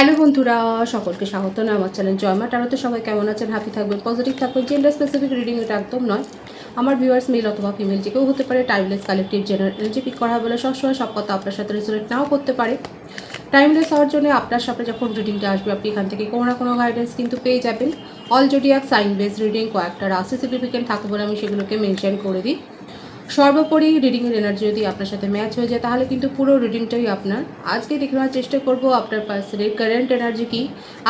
Hello বন্ধুরা, সকলকে স্বাগত না আমার চ্যানেল জয়মা টারোতে। সবাই কেমন আছেন? হ্যাপি থাকবেন, পজিটিভ থাকবেন। জেন্ডার স্পেসিফিক রিডিং এটা একদম নয়। আমার ভিউয়ার্স মেল অথবা ফিমেল যে কেউ হতে পারে। Timeless collective general energy pick করা বলে সবসময় সব কথা আপনার সাথে রেজোনেট নাও করতে পারে। টাইমলেস হওয়ার জন্য আপনার সাথে যখন রিডিংটা আসবে আপনি এখান থেকে কোনো না কোনো গাইডেন্স কিন্তু পেয়ে যাবেন। All zodiac sign base reading কয়েকটা রাশি সিগনিফিকেন্ট থাকে বলে আমি সেগুলোকে মেনশন করে দিই। সর্বোপরি রিডিংয়ের এনার্জি যদি আপনার সাথে ম্যাচ হয়ে যায় তাহলে কিন্তু পুরো রিডিংটাই আপনার। আজকে দেখে নেওয়ার চেষ্টা করব আপনার পার্সনের কারেন্ট এনার্জি কী,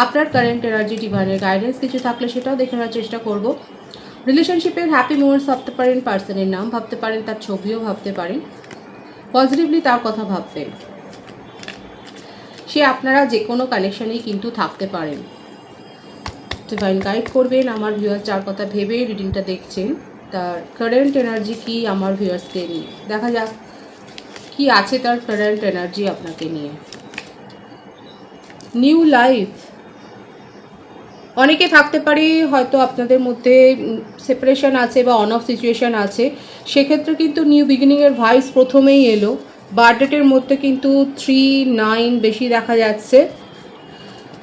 আপনার কারেন্ট এনার্জি ডিভাইনের গাইডেন্স কিছু থাকলে সেটাও দেখে নেওয়ার চেষ্টা করব। রিলেশনশিপের হ্যাপি মোমেন্টস ভাবতে পারেন, পার্সনের নাম ভাবতে পারেন, তার ছবিও ভাবতে পারেন, পজিটিভলি তার কথা ভাববেন। সে আপনারা যে কোনো কানেকশানেই কিন্তু থাকতে পারেন। ডিভাইন গাইড করবেন। আমার ভিউয়ার্স যার কথা ভেবে রিডিংটা দেখছেন তার কারেন্ট এনার্জি কি আমার ভিউয়ার্সকে নিয়ে, দেখা যাক কি আছে তার কারেন্ট এনার্জি আপনাকে নিয়ে। নিউ লাইফ অনেকে থাকতে পারে, হয়তো আপনাদের মধ্যে সেপারেশন আছে বা অন অফ সিচুয়েশান আছে, সেক্ষেত্রে কিন্তু নিউ বিগিনিংয়ের ভাইস প্রথমেই এলো। বার্থডেটের মধ্যে কিন্তু 3-9 বেশি দেখা যাচ্ছে।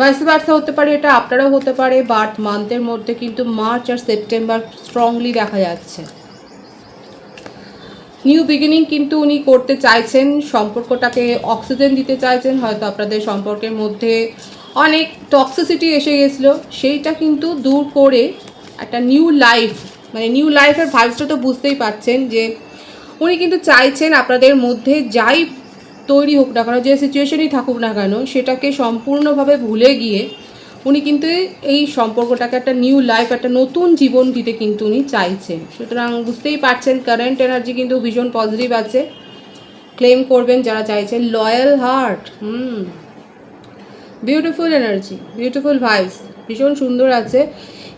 ভাইস ভার্সা হতে পারে, এটা আপনারাও হতে পারে। বার্থ মান্থের মধ্যে কিন্তু মার্চ আর সেপ্টেম্বর স্ট্রংলি দেখা যাচ্ছে। নিউ বিগিনিং কিন্তু উনি করতে চাইছেন, সম্পর্কটাকে অক্সিজেন দিতে চাইছেন। হয়তো আপনাদের সম্পর্কের মধ্যে অনেক টক্সিসিটি এসে গেছিলো, সেইটা কিন্তু দূর করে একটা নিউ লাইফ, মানে নিউ লাইফের ভাইবসটা তো বুঝতেই পারছেন যে উনি কিন্তু চাইছেন আপনাদের মধ্যে যাই তৈরি হোক না কেন, যে সিচুয়েশনই থাকুক না কেন, সেটাকে সম্পূর্ণভাবে ভুলে গিয়ে উনি কিন্তু এই সম্পর্কটাকে একটা নিউ লাইফ, একটা নতুন জীবন দিতে কিন্তু উনি চাইছেন। সুতরাং বুঝতেই পারছেন কারেন্ট এনার্জি কিন্তু ভীষণ পজিটিভ আছে। ক্লেম করবেন যারা চাইছেন। Loyal heart, beautiful energy, beautiful vibes, ভীষণ সুন্দর আছে।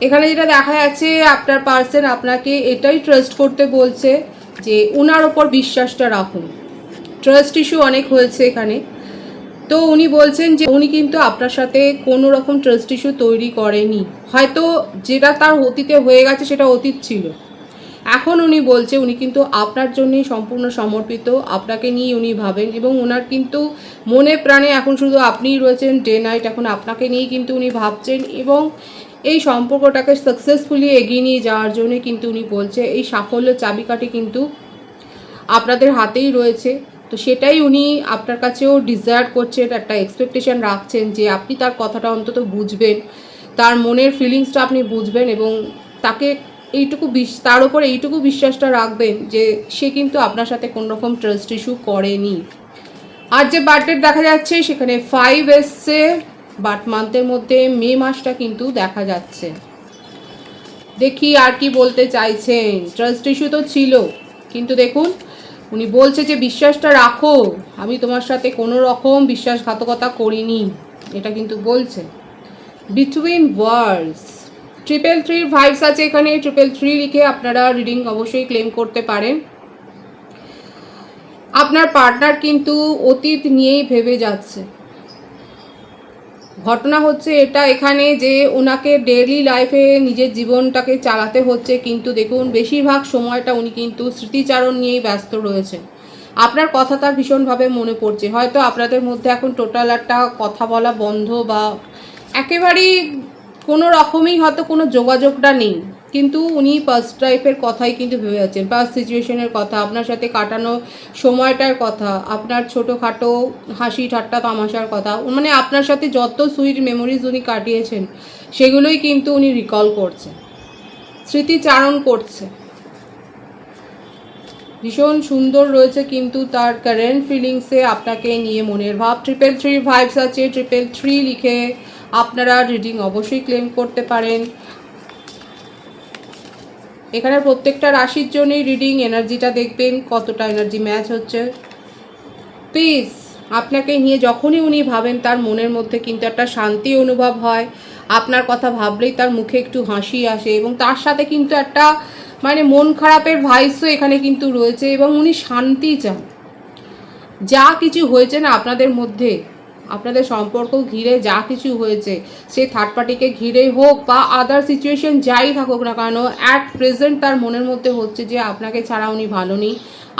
এখানে যেটা দেখা যাচ্ছে আপনার পার্সন আপনাকে এটাই ট্রাস্ট করতে বলছে যে ওনার ওপর বিশ্বাসটা রাখুন। ট্রাস্ট ইস্যু অনেক হয়েছে এখানে, তো উনি বলছেন যে উনি কিন্তু আপনার সাথে কোনো রকম ট্রাস্ট ইস্যু তৈরি করেনি। হয়তো যেটা তার অতীতে হয়ে গেছে সেটা অতীত ছিল। এখন উনি বলছে উনি কিন্তু আপনার জন্যই সম্পূর্ণ সমর্পিত, আপনাকে নিয়ে উনি ভাবেন এবং ওনার কিন্তু মনে প্রাণে এখন শুধু আপনিই রয়েছেন। ডে নাইট এখন আপনাকে নিয়েই কিন্তু উনি ভাবছেন এবং এই সম্পর্কটাকে সাকসেসফুলি এগিয়ে নিয়ে যাওয়ার জন্য কিন্তু উনি বলছে এই সাফল্যের চাবিকাঠি কিন্তু আপনাদের হাতেই রয়েছে। তো সেটাই উনি আপনার কাছেও ডিজায়ার করছেন, একটা এক্সপেকটেশন রাখছেন যে আপনি তার কথাটা অন্তত বুঝবেন, তার মনের ফিলিংসটা আপনি বুঝবেন এবং তাকে তার উপর এইটুকু বিশ্বাসটা রাখবেন যে সে কিন্তু আপনার সাথে কোনো রকম ট্রাস্ট ইস্যু করেনি। আর যে বার্থডে দেখা যাচ্ছে সেখানে 5 এসছে। বার্থ মান্থের মধ্যে মে মাসটা কিন্তু দেখা যাচ্ছে। দেখি আর কি বলতে চাইছেন। ট্রাস্ট ইস্যু তো ছিল, কিন্তু দেখুন উনি বলছে যে বিশ্বাসটা রাখো, আমি তোমার সাথে কোনো রকম বিশ্বাসঘাতকতা করিনি, এটা কিন্তু বলছে। বিটুইন ওয়ার্ডস 333 ভাইবস আছে এখানে। 333 লিখে আপনারা রিডিং অবশ্যই ক্লেম করতে পারেন। আপনার পার্টনার কিন্তু অতীত নিয়েই ভেবে যাচ্ছে। ঘটনা হচ্ছে এটা এখানে যে ওনাকে ডেইলি লাইফে নিজের জীবনটাকে চালাতে হচ্ছে, কিন্তু দেখুন বেশিরভাগ সময়টা উনি কিন্তু স্মৃতিচারণ নিয়েই ব্যস্ত রয়েছেন। আপনার কথা তার ভীষণভাবে মনে পড়ছে। হয়তো আপনাদের মধ্যে এখন টোটাল একটা কথা বলা বন্ধ বা একেবারেই কোনো রকমই হয়তো কোনো যোগাযোগটা নেই, কিন্তু উনি পাস্ট লাইফের কথাই কিন্তু ভেবে যাচ্ছেন, পাস্ট সিচুয়েশনের কথা, আপনার সাথে কাটানো সময়টার কথা, আপনার ছোটোখাটো হাসি ঠাট্টা তামাশার কথা, মানে আপনার সাথে যত সুইট মেমোরিজ উনি কাটিয়েছেন সেগুলোই কিন্তু উনি রিকল করছে, স্মৃতিচারণ করছে। ভীষণ সুন্দর রয়েছে কিন্তু তার কারেন্ট ফিলিংসে আপনাকে নিয়ে মনের ভাব। 333 ভাইবস আছে। 333 লিখে আপনারা রিডিং অবশ্যই ক্লেম করতে পারেন। এখানে প্রত্যেকটা রাশির জন্যই রিডিং এনার্জিটা দেখবেন কতটা এনার্জি ম্যাচ হচ্ছে। পিস আপনাকে নিয়ে যখনই উনি ভাবেন তার মনের মধ্যে কিন্তু একটা শান্তি অনুভব হয়। আপনার কথা ভাবলেই তার মুখে একটু হাসি আসে এবং তার সাথে কিন্তু একটা মানে মন খারাপের ভাইসও এখানে কিন্তু রয়েছে এবং উনি শান্তি চান। যা কিছু হয়েছে না আপনাদের মধ্যে, আপনাদের সম্পর্ক ঘিরে যা কিছু হয়েছে, সে থার্ড পার্টিকে ঘিরেই হোক বা আদার সিচুয়েশন যাই থাকুক না কেন, অ্যাট প্রেজেন্ট তার মনের মধ্যে হচ্ছে যে আপনাকে ছাড়া উনি ভালো নেই।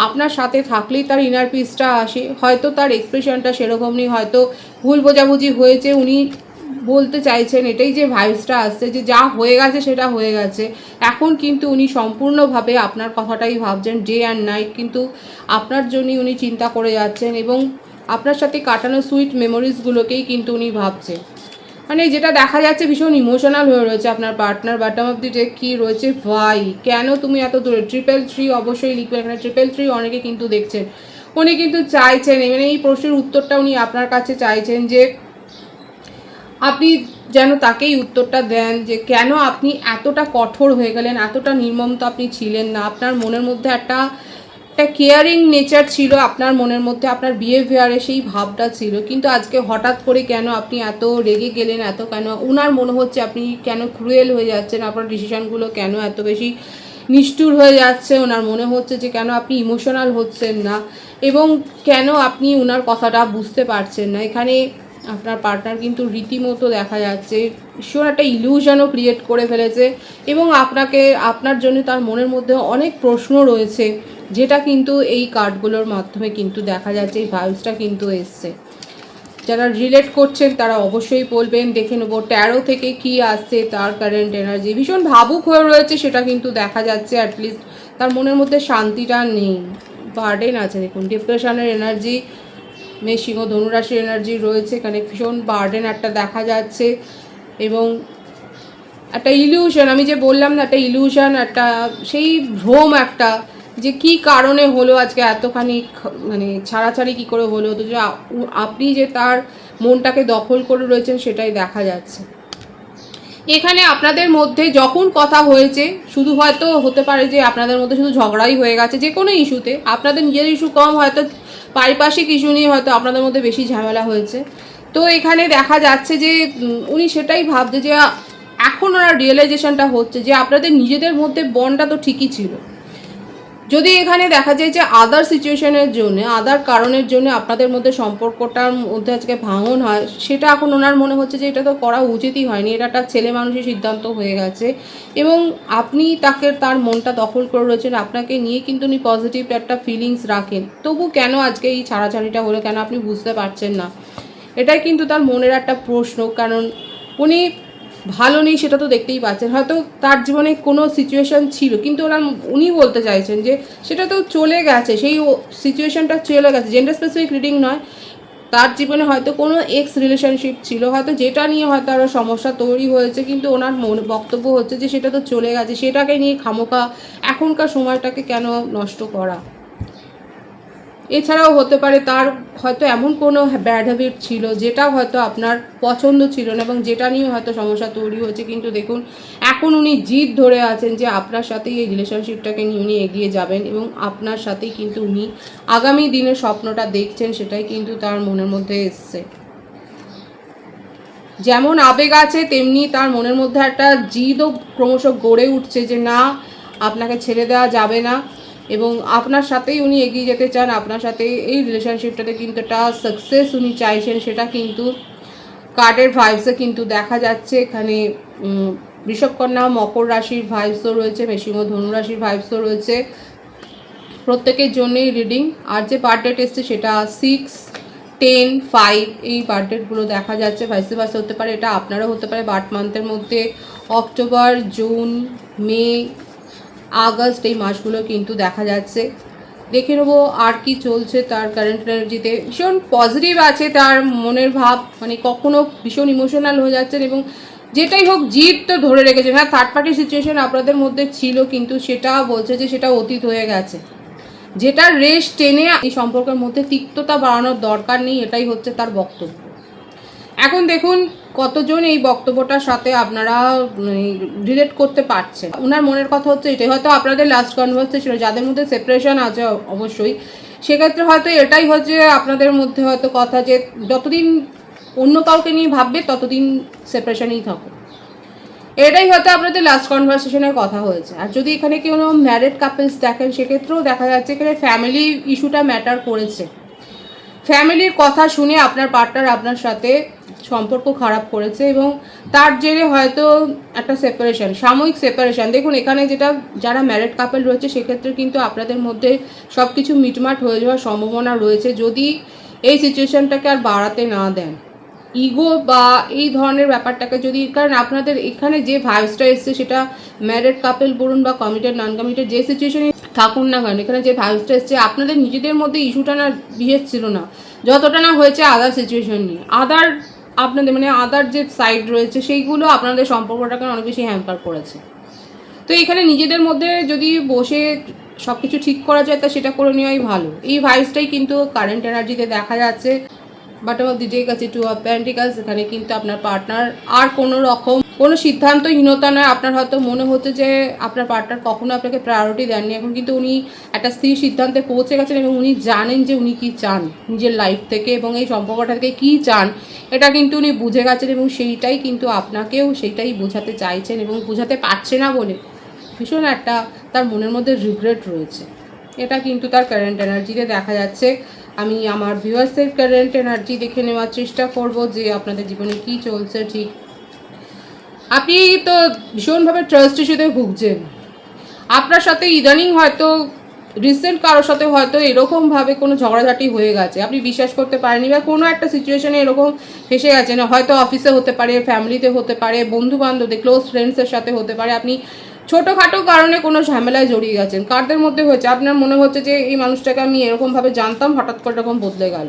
আপনার সাথে থাকলেই তার ইনার পিসটা আসে। হয়তো তার এক্সপ্রেশনটা সেরকম নেই, হয়তো ভুল বোঝাবুঝি হয়েছে, উনি বলতে চাইছেন এটাই যে ভাইবসটা আসছে যে যা হয়ে গেছে সেটা হয়ে গেছে। এখন কিন্তু উনি সম্পূর্ণভাবে আপনার কথাটাই ভাবছেন ডে অ্যান্ড নাইট, কিন্তু আপনার জন্যই উনি চিন্তা করে যাচ্ছেন এবং আপনার সাথে কাটানো সুইট মেমোরিজগুলোকেই কিন্তু উনি ভাবছেন। মানে যেটা দেখা যাচ্ছে ভীষণ ইমোশনাল হয়ে রয়েছে আপনার partner. Bottom of the deck কী রয়েছে, ভাই কেন তুমি এত দূরে, 333 অবশ্যই লিখবে এখানে। 333 অনেকে কিন্তু দেখছেন, উনি কিন্তু চাইছেন, মানে এই প্রশ্নের উত্তরটা উনি আপনার কাছে চাইছেন যে আপনি যেন তাকেই উত্তরটা দেন যে কেন আপনি এতটা কঠোর হয়ে গেলেন, এতটা নির্মম তো আপনি ছিলেন না। আপনার মনের মধ্যে একটা কেয়ারিং নেচার ছিল, আপনার মনের মধ্যে আপনার বিহেভিয়ারে সেই ভাবটা ছিল, কিন্তু আজকে হঠাৎ করে কেন আপনি এত রেগে গেলেন, এত কেন ওনার মনে হচ্ছে আপনি কেন ক্রুয়েল হয়ে যাচ্ছেন, আপনার ডিসিশনগুলো কেন এত বেশি নিষ্ঠুর হয়ে যাচ্ছে। ওনার মনে হচ্ছে যে কেন আপনি ইমোশনাল হচ্ছেন না এবং কেন আপনি ওনার কথাটা বুঝতে পারছেন না। এখানে আপনার পার্টনার কিন্তু রীতিমতো দেখা যাচ্ছে ভীষণ একটা ইলিউশনও ক্রিয়েট করে ফেলেছে এবং আপনার জন্য তার মনের মধ্যে অনেক প্রশ্ন রয়েছে, যেটা কিন্তু এই কার্ডগুলোর মাধ্যমে কিন্তু দেখা যাচ্ছে, এই ভাইবসটা কিন্তু এসছে। যারা রিলেট করছেন তারা অবশ্যই বলবেন। দেখে নেবো ট্যারো থেকে কি আসছে তার কারেন্ট এনার্জি। ভীষণ ভাবুক হয়ে রয়েছে সেটা কিন্তু দেখা যাচ্ছে, অ্যাটলিস্ট তার মনের মধ্যে শান্তিটা নেই, বার্ডেন আছে। দেখুন ডিপ্রেশনের এনার্জি, মেষ সিংহ ধনুরাশির এনার্জি রয়েছে এখানে, ভীষণ বার্ডেন একটা দেখা যাচ্ছে এবং একটা ইলিউশন, আমি যে বললাম না একটা ইলিউশন, একটা সেই ভ্রম একটা, যে কি কারণে হলো আজকে এতখানি মানে ছাড়াছাড়ি কি করে হলো, তো যে আপনি যে তার মনটাকে দখল করে রয়েছেন সেটাই দেখা যাচ্ছে। এখানে আপনাদের মধ্যে যখন কথা হয়েছে, শুধু হয়তো হতে পারে যে আপনাদের মধ্যে শুধু ঝগড়াই হয়ে গেছে যে কোনো ইস্যুতে, আপনাদের নিজের ইস্যু কম, হয়তো পারিপার্শ্বিক ইস্যু নিয়ে হয়তো আপনাদের মধ্যে বেশি ঝামেলা হয়েছে। তো এখানে দেখা যাচ্ছে যে উনি সেটাই ভাবছে যে এখন ওনার রিয়েলাইজেশনটা হচ্ছে যে আপনাদের নিজেদের মধ্যে বন্ডটা তো ঠিকই ছিল। যদি এখানে দেখা যায় যে আদার সিচুয়েশনের জন্য, আদার কারণের জন্য আপনাদের মধ্যে সম্পর্কটার মধ্যে আজকে ভাঙন হয়, সেটা এখন ওনার মনে হচ্ছে যে এটা তো করা উচিতই হয়নি, এটা একটা ছেলে মানুষের সিদ্ধান্ত হয়ে গেছে এবং আপনি তার মনটা দখল করে রয়েছেন, আপনাকে নিয়ে কিন্তু উনি পজিটিভ একটা ফিলিংস রাখেন। তবু কেন আজকে এই ছাড়াছাড়িটা হলো, কেন আপনি বুঝতে পারছেন না, এটাই কিন্তু তার মনের একটা প্রশ্ন। কারণ উনি ভালো নেই সেটা তো দেখতেই পাচ্ছেন, হয়তো তার জীবনে কোনো সিচুয়েশান ছিল, কিন্তু উনি বলতে চাইছেন যে সেটা তো চলে গেছে, সেই সিচুয়েশানটা চলে গেছে। জেন্ডার স্পেসিফিক রিডিং নয়, তার জীবনে হয়তো কোনো এক্স রিলেশনশিপ ছিল, হয়তো যেটা নিয়ে হয়তো আরও সমস্যা তৈরি হয়েছে, কিন্তু ওনার বক্তব্য হচ্ছে যে সেটা তো চলে গেছে, সেটাকে নিয়ে খামোখা এখনকার সময়টাকে কেন নষ্ট করা। এছাড়াও হতে পারে তার হয়তো এমন কোনো ব্যাড হ্যাবিট ছিল যেটা হয়তো আপনার পছন্দ ছিল না এবং যেটা নিয়ে হয়তো সমস্যা তৈরি হয়েছে, কিন্তু দেখুন এখন উনি জিদ ধরে আছেন যে আপনার সাথেই এই রিলেশনশিপটাকে নিয়ে উনি এগিয়ে যাবেন এবং আপনার সাথেই কিন্তু উনি আগামী দিনের স্বপ্নটা দেখছেন, সেটাই কিন্তু তার মনের মধ্যে এসছে। যেমন আবেগ আছে তেমনি তার মনের মধ্যে একটা জিদও ক্রমশ গড়ে উঠছে যে না, আপনাকে ছেড়ে দেওয়া যাবে না এবং আপনার সাথেই উনি এগিয়ে যেতে চান, আপনার সাথে এই রিলেশনশিপটাতে কিন্তু একটা সাকসেস উনি চাইছেন, সেটা কিন্তু কার্ডের ভাইবসে কিন্তু দেখা যাচ্ছে। এখানে বৃষভকন্যা মকর রাশির ভাইবসও রয়েছে, মেষিংহ ধনুরাশির ভাইবসও রয়েছে, প্রত্যেকের জন্যই রিডিং। আর যে বার্থডেট এসছে সেটা 6, 10, 5 এই বার্থডেটগুলো দেখা যাচ্ছে। ভাইসে ভাইসে হতে পারে, এটা আপনারও হতে পারে। বার্থ মান্থের মধ্যে অক্টোবর, জুন, মে, আগস্ট এই মাসগুলো কিন্তু দেখা যাচ্ছে। দেখে নেবো আর কি চলছে তার কারেন্ট এনার্জিতে। ভীষণ পজিটিভ আছে তার মনের ভাব, মানে কখনো ভীষণ ইমোশনাল হয়ে যাচ্ছেন এবং যেটাই হোক জিদ তো ধরে রেখেছেন। হ্যাঁ, থার্ড পার্টি সিচুয়েশন আপনাদের মধ্যে ছিল, কিন্তু সেটা বলছে যে সেটা অতীত হয়ে গেছে, যেটা রেশ টেনে এই সম্পর্কের মধ্যে তিক্ততা বাড়ানোর দরকার নেই, এটাই হচ্ছে তার বক্তব্য। এখন দেখুন কতজন এই বক্তব্যটার সাথে আপনারা রিলেট করতে পারছেন। ওনার মনের কথা হচ্ছে এটাই, হয়তো আপনাদের লাস্ট কনভারসেশন, যাদের মধ্যে সেপারেশন আছে অবশ্যই, সেক্ষেত্রে হয়তো এটাই হচ্ছে আপনাদের মধ্যে হয়তো কথা, যে যতদিন অন্য কাউকে নিয়ে ভাববে ততদিন সেপারেশনেই থাকো, এটাই হয়তো আপনাদের লাস্ট কনভারসেশনের কথা হয়েছে। আর যদি এখানে কেউ ম্যারিড কাপলস দেখেন, সেক্ষেত্রেও দেখা যাচ্ছে এখানে ফ্যামিলি ইস্যুটা ম্যাটার করেছে। ফ্যামিলির কথা শুনে আপনার পার্টনার আপনার সাথে সম্পর্ক খারাপ করেছে এবং তার জেরে হয়তো একটা সেপারেশন, সাময়িক সেপারেশন। দেখুন এখানে যেটা, যারা ম্যারিড কাপল রয়েছে সেক্ষেত্রে কিন্তু আপনাদের মধ্যে সব কিছু মিটমাট হয়ে যাওয়ার সম্ভাবনা রয়েছে, যদি এই সিচুয়েশনটাকে আর বাড়াতে না দেন। ইগো বা এই ধরনের ব্যাপারটাকে যদি, কারণ আপনাদের এখানে যে ভাইবসটা এসছে সেটা ম্যারিড কাপল বলুন বা কমিটেড নন কমিটেড যে সিচুয়েশনে থাকুন না কারণ, এখানে যে ভাইবসটা এসছে আপনাদের নিজেদের মধ্যে ইস্যুটা না বিহেভ ছিল না, যতটা না হয়েছে আদার সিচুয়েশন নিয়ে, আদার আপনাদের মানে আদার যে সাইড রয়েছে সেইগুলো আপনাদের সম্পর্কটাকে অনেক বেশি হ্যাম্পার করেছে। তো এখানে নিজেদের মধ্যে যদি বসে সব কিছু ঠিক করা যায় তা সেটা করে নেওয়াই ভালো। এই ভাইবসটাই কিন্তু কারেন্ট এনার্জিতে দেখা যাচ্ছে। বটম অফ দি ডেক আছে 2 অফ পেন্টিকলস। এখানে কিন্তু আপনার পার্টনার আর কোনো রকম কোনো সিদ্ধান্তহীনতা নয়, আপনার হয়তো মনে হচ্ছে যে আপনার পার্টনার কখনো আপনাকে প্রায়োরিটি দেননি, এখন কিন্তু উনি একটা স্থির সিদ্ধান্তে পৌঁছে গেছেন এবং উনি জানেন যে উনি কী চান নিজের লাইফ থেকে এবং এই সম্পর্কটা থেকে কী চান এটা কিন্তু উনি বুঝে গেছেন এবং সেইটাই কিন্তু আপনাকেও সেইটাই বোঝাতে চাইছেন এবং বোঝাতে পারছে না বলে ভীষণ একটা তার মনের মধ্যে রিগ্রেট রয়েছে। এটা কিন্তু তার কারেন্ট এনার্জিতে দেখা যাচ্ছে। আমি আমার ভিউয়ার্সের কারেন্ট এনার্জি দেখে নেওয়ার চেষ্টা করব যে আপনাদের জীবনে কি চলছে। ঠিক আপনি তো ভীষণভাবে ট্রাস্ট ইস্যুতে ভুগছেন, আপনার সাথে ইদানিং হয়তো রিসেন্ট কারোর সাথে হয়তো এরকমভাবে কোনো ঝগড়াঝাটি হয়ে গেছে, আপনি বিশ্বাস করতে পারেননি বা কোনো একটা সিচুয়েশনে এরকম ফেসে গেছেন, হয়তো অফিসে হতে পারে, ফ্যামিলিতে হতে পারে, বন্ধু বান্ধবদের ক্লোজ ফ্রেন্ডসের সাথে হতে পারে, আপনি ছোটোখাটো কারণে কোনো ঝামেলায় জড়িয়ে গেছেন। কারদের মধ্যে হয়েছে আপনার মনে হচ্ছে যে এই মানুষটাকে আমি এরকমভাবে জানতাম, হঠাৎ করে এরকম বদলে গেল।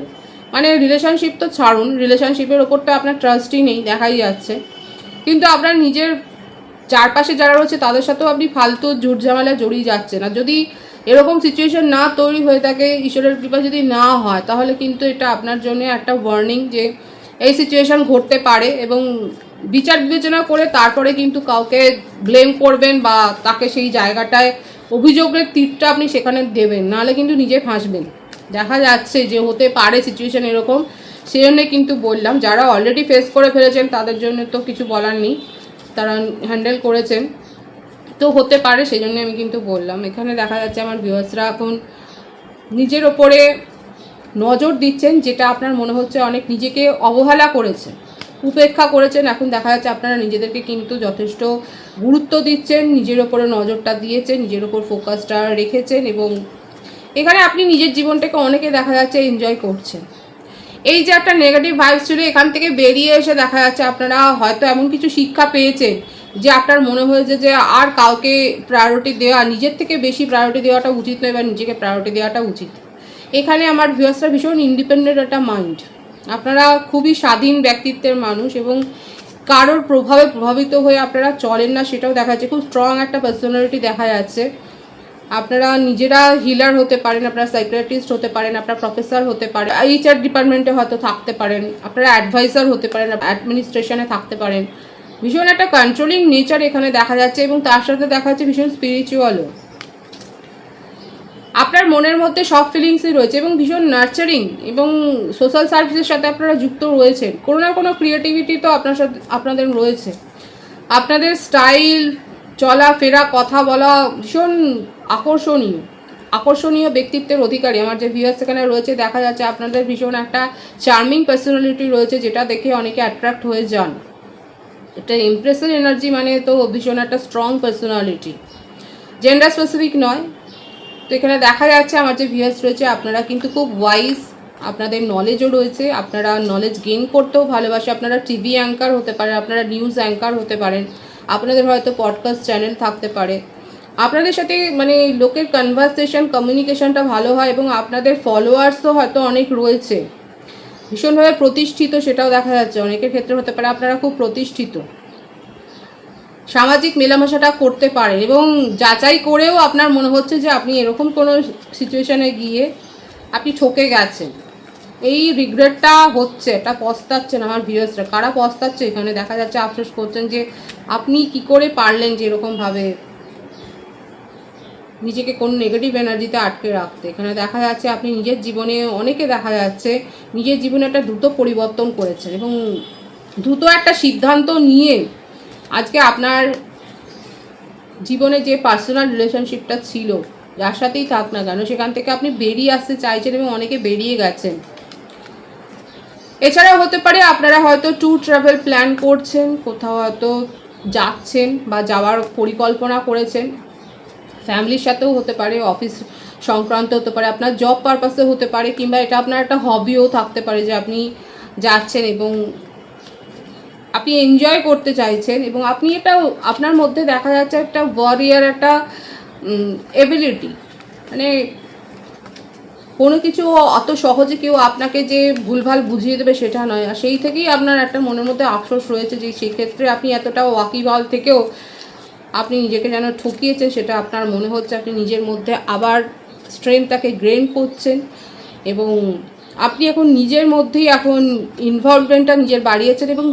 মানে রিলেশনশিপ তো ছাড়ুন, রিলেশনশিপের ওপর তো আপনার ট্রাস্টই নেই, দেখাই যাচ্ছে। কিন্তু আপনার নিজের চারপাশে যারা রয়েছে তাদের সাথেও আপনি ফালতু ঝুট ঝামেলায় জড়িয়ে যাচ্ছেন। আর যদি এরকম সিচুয়েশন না তৈরি হয়ে থাকে, ঈশ্বরের কৃপা যদি না হয়, তাহলে কিন্তু এটা আপনার জন্য একটা ওয়ার্নিং যে এই সিচুয়েশন ঘটতে পারে এবং বিচার বিবেচনা করে তারপরে কিন্তু কাউকে ব্লেম করবেন বা তাকে সেই জায়গাটায় অভিযোগের তীরটা আপনি সেখানে দেবেন, নাহলে কিন্তু নিজে ফাঁসবেন। দেখা যাচ্ছে যে হতে পারে সিচুয়েশন এরকম, সেই জন্যে কিন্তু বললাম। যারা অলরেডি ফেস করে ফেলেছেন তাদের জন্য তো কিছু বলার নেই, তারা হ্যান্ডেল করেছেন, তো হতে পারে, সেই জন্য আমি কিন্তু বললাম। এখানে দেখা যাচ্ছে আমার ভিউয়ার্সরা এখন নিজের ওপরে নজর দিচ্ছেন, যেটা আপনার মনে হচ্ছে অনেক নিজেকে অবহেলা করেছে, উপেক্ষা করেছেন। এখন দেখা যাচ্ছে আপনারা নিজেদেরকে কিন্তু যথেষ্ট গুরুত্ব দিচ্ছেন, নিজের ওপরে নজরটা দিয়েছেন, নিজের ওপর ফোকাসটা রেখেছেন এবং এখানে আপনি নিজের জীবনটাকে অনেকে দেখা যাচ্ছে এনজয় করছেন। এই যে একটা নেগেটিভ ভাইবস ছিল, এখান থেকে বেরিয়ে এসে দেখা যাচ্ছে আপনারা হয়তো এমন কিছু শিক্ষা পেয়েছেন যে আপনার মনে হয়েছে যে আর কাউকে প্রায়োরিটি দেওয়া, নিজের থেকে বেশি প্রায়োরিটি দেওয়াটা উচিত নয় বা নিজেকে প্রায়োরিটি দেওয়াটা উচিত। এখানে আমার ভিউয়ার্সরা ভীষণ ইন্ডিপেন্ডেন্ট একটা মাইন্ড, আপনারা খুবই স্বাধীন ব্যক্তিত্বের মানুষ এবং কারোর প্রভাবে প্রভাবিত হয়ে আপনারা চলেন না, সেটাও দেখা যাচ্ছে। খুব স্ট্রং একটা পার্সোনালিটি দেখা যাচ্ছে। আপনারা নিজেরা হিলার হতে পারেন, আপনারা সাইকিয়াট্রিস্ট হতে পারেন, আপনারা প্রফেসর হতে পারেন, এইচআর ডিপার্টমেন্টে হয়তো থাকতে পারেন, আপনারা অ্যাডভাইজার হতে পারেন, অ্যাডমিনিস্ট্রেশনে থাকতে পারেন। ভীষণ একটা কন্ট্রোলিং নেচার এখানে দেখা যাচ্ছে এবং তার সাথে দেখা যাচ্ছে ভীষণ স্পিরিচুয়ালও। আপনার মনের মধ্যে সব ফিলিংসই রয়েছে এবং ভীষণ নার্চারিং এবং সোশ্যাল সার্ভিসের সাথে আপনারা যুক্ত রয়েছেন। কোনো না কোনো ক্রিয়েটিভিটি তো আপনার সাথে আপনাদের রয়েছে। আপনাদের স্টাইল, চলাফেরা, কথা বলা ভীষণ আকর্ষণীয় ব্যক্তিত্বের অধিকারী। আমার যে ভিউয়ার্স এখানে রয়েছে দেখা যাচ্ছে আপনাদের ভীষণ একটা চার্মিং পার্সোনালিটি রয়েছে, যেটা দেখে অনেকে অ্যাট্রাক্ট হয়ে যান। এটা ইমপ্রেসের এনার্জি মানে তো ভীষণ একটা স্ট্রং পার্সোনালিটি, জেন্ডার স্পেসিফিক নয়। তো এখানে দেখা যাচ্ছে আমার যে ভিউয়ার্স রয়েছে আপনারা কিন্তু খুব ওয়াইজ, আপনাদের নলেজও রয়েছে, আপনারা নলেজ গেইন করতেও ভালোবাসে। আপনারা টিভি অ্যাঙ্কার হতে পারেন, আপনারা নিউজ অ্যাঙ্কার হতে পারেন, আপনাদের হয়তো পডকাস্ট চ্যানেল থাকতে পারে। আপনাদের সাথে মানে লোকের কনভারসেশন, কমিউনিকেশনটা ভালো হয় এবং আপনাদের ফলোয়ার্সও হয়তো অনেক রয়েছে, ভীষণভাবে প্রতিষ্ঠিত, সেটাও দেখা যাচ্ছে। অনেকের ক্ষেত্রে হতে পারে আপনারা খুব প্রতিষ্ঠিত, সামাজিক মেলামেশাটা করতে পারেন এবং যাচাই করেও আপনার মনে হচ্ছে যে আপনি এরকম কোনো সিচুয়েশানে গিয়ে আপনি ঠকে গেছেন। এই রিগ্রেটটা হচ্ছে, এটা পস্তাচ্ছেন আমার ভিউয়ার্সরা। কারা পস্তাচ্ছে এখানে দেখা যাচ্ছে, আফসোস করছেন যে আপনি কি করে পারলেন যে এরকমভাবে নিজেকে কোন নেগেটিভ এনার্জিতে আটকে রাখতে। এখানে দেখা যাচ্ছে আপনি নিজের জীবনে, অনেকে দেখা যাচ্ছে নিজের জীবনে একটা দ্রুত পরিবর্তন করেছেন এবং দ্রুত একটা সিদ্ধান্ত নিয়ে আজকে আপনার জীবনে যে পার্সোনাল রিলেশনশিপটা ছিল, যার সাথেই থাক না কেন, সেখান থেকে আপনি বেরিয়ে আসতে চাইছেন এবং অনেকে বেরিয়ে গেছেন। এছাড়াও হতে পারে আপনারা হয়তো ট্যুর ট্রাভেল প্ল্যান করছেন, কোথাও হয়তো যাচ্ছেন বা যাওয়ার পরিকল্পনা করেছেন। ফ্যামিলির সাথেও হতে পারে, অফিস সংক্রান্ত হতে পারে, আপনার জব পারপাসে হতে পারে, কিংবা এটা আপনার একটা হবিও থাকতে পারে যে আপনি যাচ্ছেন এবং আপনি এনজয় করতে চাইছেন এবং আপনি এটাও আপনার মধ্যে দেখা যাচ্ছে একটা ওয়ারিয়ার একটা এবিলিটি, মানে কোনো কিছু অত সহজে কেউ আপনাকে যে ভুলভাল বুঝিয়ে দেবে সেটা নয়। আর সেই থেকেই আপনার একটা মনের মধ্যে আফসোস রয়েছে যে সেক্ষেত্রে আপনি এতটা ওয়াকিবহাল থেকেও আপনি নিজেকে যেন ঠকিয়েছেন, সেটা আপনার মনে হচ্ছে। আপনি নিজের মধ্যে আবার স্ট্রেংথটাকে গ্রেন করছেন এবং আপনি এখন নিজের মধ্যেই এখন ইনভলভমেন্টটা নিজের বাড়িয়েছেন এবং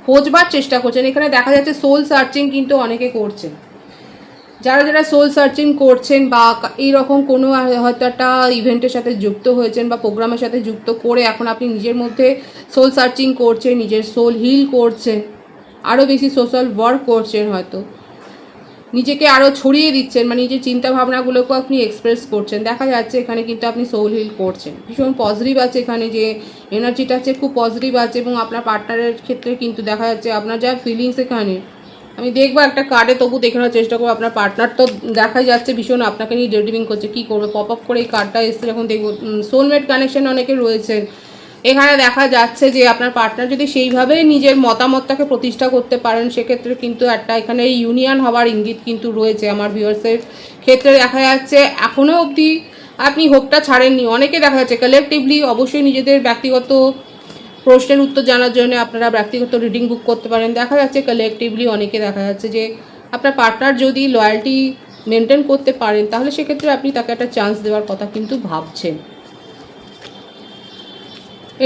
খোঁজবার চেষ্টা করছেন। এখানে দেখা যাচ্ছে সোল সার্চিং কিন্তু অনেকে করছেন। যারা যারা সোল সার্চিং করছেন বা এইরকম কোনো হয়তো একটা ইভেন্টের সাথে যুক্ত হয়েছেন বা প্রোগ্রামের সাথে যুক্ত করে এখন আপনি নিজের মধ্যে সোল সার্চিং করছেন, নিজের সোল হিল করছেন, আরও বেশি সোশ্যাল ওয়ার্ক করছেন, হয়তো নিজেকে আরও ছড়িয়ে দিচ্ছেন, মানে নিজের চিন্তাভাবনাগুলোকেও আপনি এক্সপ্রেস করছেন। দেখা যাচ্ছে এখানে কিন্তু আপনি সোল হিল করছেন, ভীষণ পজিটিভ আছে এখানে, যে এনার্জিটা আছে খুব পজিটিভ আছে। এবং আপনার পার্টনারের ক্ষেত্রে কিন্তু দেখা যাচ্ছে আপনার যা ফিলিংস, এখানে আমি দেখবো একটা কার্ডে তবু দেখানোর চেষ্টা করবো। আপনার পার্টনার তো দেখা যাচ্ছে ভীষণ আপনাকে নিয়ে ডেড্রিমিং করছে, কী করবে, পপ আপ করে এই কার্ডটা এসছে যখন দেখবো। সোলমেট কানেকশন অনেকে রয়েছে এখানে, দেখা যাচ্ছে যে আপনার পার্টনার যদি সেইভাবে নিজের মতামতটাকে প্রতিষ্ঠা করতে পারেন, সেক্ষেত্রে কিন্তু একটা এখানে ইউনিয়ন হওয়ার ইঙ্গিত কিন্তু রয়েছে। আমার ভিউয়ার্সের ক্ষেত্রে দেখা যাচ্ছে এখনও অবধি আপনি হোপটা ছাড়েননি। অনেকে দেখা যাচ্ছে কালেকটিভলি অবশ্যই নিজেদের ব্যক্তিগত প্রশ্নের উত্তর জানার জন্য আপনারা ব্যক্তিগত রিডিং বুক করতে পারেন। দেখা যাচ্ছে কালেকটিভলি অনেকে দেখা যাচ্ছে যে আপনার পার্টনার যদি লয়্যালটি মেনটেন করতে পারেন, তাহলে সেক্ষেত্রে আপনি তাকে একটা চান্স দেওয়ার কথা কিন্তু ভাবছেন।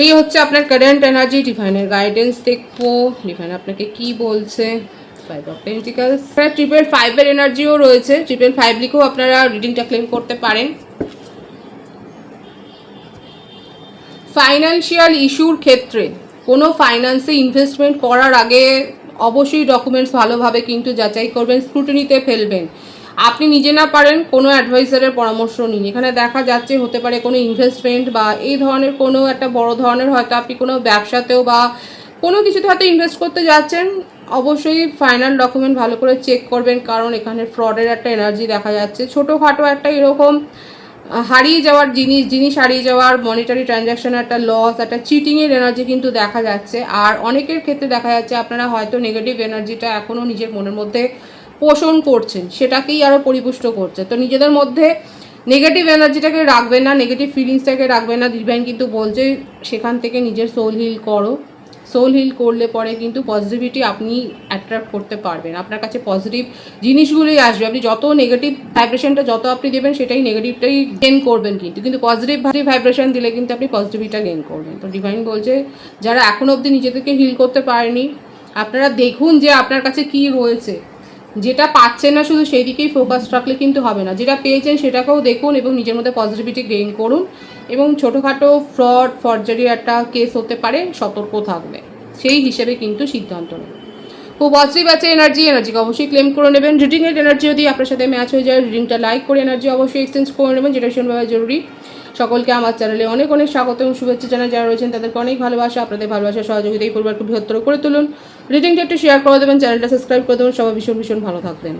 এই হচ্ছে আপনার কারেন্ট এনার্জি। ডিভাইনের গাইডেন্স দেখবো, ডিভাইন আপনাকে কি বলছে। 5 অফ পেন্টিকলস, ট্রিপল 5-এর এনার্জিও রয়েছে। ট্রিপল 5 লিখেও আপনারা রিডিংটা ক্লেম করতে পারেন। ফাইন্যান্সিয়াল ইস্যুর ক্ষেত্রে কোনো ফাইন্যান্সে ইনভেস্টমেন্ট করার আগে অবশ্যই ডকুমেন্টস ভালোভাবে কিন্তু যাচাই করবেন, স্ক্রুটিনিতে ফেলবেন। আপনি নিজে না পারেন কোনো অ্যাডভাইসারের পরামর্শ নিন। এখানে দেখা যাচ্ছে হতে পারে কোনো ইনভেস্টমেন্ট বা এই ধরনের কোনো একটা বড় ধরনের হয়তো আপনি কোনো ব্যবসাতেও বা কোনো কিছুতে হয়তো ইনভেস্ট করতে যাচ্ছেন। অবশ্যই ফাইনাল ডকুমেন্ট ভালো করে চেক করবেন, কারণ এখানে ফ্রডের একটা এনার্জি দেখা যাচ্ছে। ছোটোখাটো একটা এরকম হারিয়ে যাওয়ার জিনিস হারিয়ে যাওয়ার, মনিটারি ট্রানজ্যাকশনের একটা লস, একটা চিটিংয়ের এনার্জি কিন্তু দেখা যাচ্ছে। আর অনেকের ক্ষেত্রে দেখা যাচ্ছে আপনারা হয়তো নেগেটিভ এনার্জিটা এখনও নিজের মনের মধ্যে পোষণ করছেন, সেটাকেই আরও পরিপুষ্ট করছে। তো নিজেদের মধ্যে নেগেটিভ এনার্জিটাকে রাখবেন না, নেগেটিভ ফিলিংসটাকে রাখবেন না। ডিভাইন কিন্তু বলছে সেখান থেকে নিজের সোল হিল করো। সোল হিল করলে পরে কিন্তু পজিটিভিটি আপনি অ্যাট্রাক্ট করতে পারবেন, আপনার কাছে পজিটিভ জিনিসগুলোই আসবে। আপনি যত নেগেটিভ ভাইব্রেশনটা যত আপনি দেবেন, সেটাই নেগেটিভটাই গেন করবেন। কিন্তু পজিটিভ ভাইব্রেশন দিলে কিন্তু আপনি পজিটিভিটা গেন করবেন। তো ডিভাইন বলছে যারা এখনও অবধি নিজেদেরকে হিল করতে পারেনি, আপনারা দেখুন যে আপনার কাছে কি রয়েছে। যেটা পাচ্ছেন না শুধু সেই দিকেই ফোকাস রাখলে কিন্তু হবে না, যেটা পেয়েছেন সেটাকেও দেখুন এবং নিজের মধ্যে পজিটিভিটি গেইন করুন। এবং ছোটোখাটো ফ্রড ফরজারির একটা কেস হতে পারে, সতর্ক থাকবে, সেই হিসেবে কিন্তু সিদ্ধান্ত নেবেন। খুব পজিটিভ আছে এনার্জিকে অবশ্যই ক্লেম করে নেবেন। রিডিংয়ের এনার্জি যদি আপনার সাথে ম্যাচ হয়ে যায়, রিডিংটা লাইক করে এনার্জি অবশ্যই এক্সচেঞ্জ করে নেবেন, যেটা ভীষণভাবে জরুরি। সকলকে আমার চ্যানেলে অনেক অনেক স্বাগত এবং শুভেচ্ছা জানাই। যারা রয়েছেন তাদেরকে অনেক ভালোবাসা, আপনাদের ভালোবাসা সহযোগিতা এই পরিবারকে বৃহত্তর করে তুলুন। রিডিংটা একটু শেয়ার করে দেবেন, চ্যানেলটা সাবস্ক্রাইব করে দেবেন। সবাই ভীষণ ভীষণ ভালো থাকবেন।